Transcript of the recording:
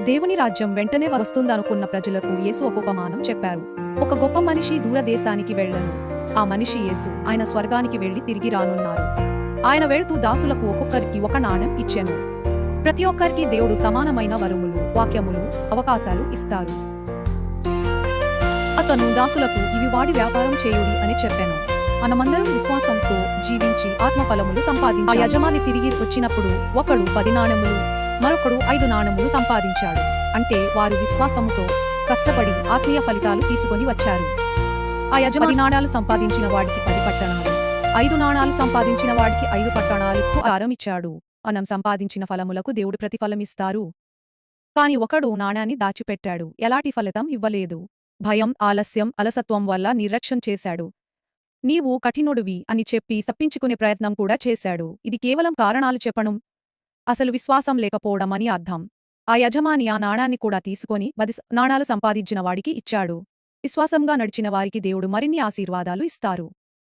దేవుని రాజ్యం వెంటనే వస్తుందనుకున్న ప్రజలకు యేసు ఒక ఉపమానం చెప్పారు. ఒక గొప్ప మనిషి దూరదేశానికి వెళ్ళను. ఆ మనిషి యేసు ఆయన స్వర్గానికి వెళ్లి తిరిగి రానున్నారు. ఆయన వెళుతూ దాసులకు ఒక్కొక్కరికి ఒక నాణెం ఇచ్చెను. ప్రతి ఒక్కరికి దేవుడు సమానమైన వరములు, వాక్యములు, అవకాశాలు ఇస్తారు. అతను దాసులకు ఇవి వాడి వ్యాపారం చేయుడి అని చెప్పాను. మనమందరం విశ్వాసంతో జీవించి ఆత్మఫలములు సంపాదించాలి. ఆ యజమాని తిరిగి వచ్చినప్పుడు ఒకడు 10 నాణెములు, మరొకడు 5 నాణెములు సంపాదించాడు. అంటే వారు విశ్వాసముతో కష్టపడి ఆత్మీయ ఫలితాలు తీసుకొని వచ్చారు. ఆ యజమాని 10 నాణాలు సంపాదించిన వాడికి 10 పట్టణాలు, 5 నాణాలు సంపాదించిన వాడికి 5 పట్టణాలకు ఆహారం ఇచ్చాడు. మనం సంపాదించిన ఫలములకు దేవుడు ప్రతిఫలమిస్తారు. కాని ఒకడు నాణాన్ని దాచిపెట్టాడు, ఎలాంటి ఫలితం ఇవ్వలేదు. భయం, ఆలస్యం, అలసత్వం వల్ల నిర్లక్ష్యం చేశాడు. నీవు కఠినుడివి అని చెప్పి తప్పించుకునే ప్రయత్నం కూడా చేశాడు. ఇది కేవలం కారణాలు చెప్పడం, అసలు విశ్వాసం లేకపోవడం అని అర్థం. ఆ యజమాని ఆ నాణాన్ని కూడా తీసుకొని 10 నాణాలు సంపాదించిన వాడికి ఇచ్చాడు. విశ్వాసంగా నడిచిన వారికి దేవుడు మరిన్ని ఆశీర్వాదాలు ఇస్తారు.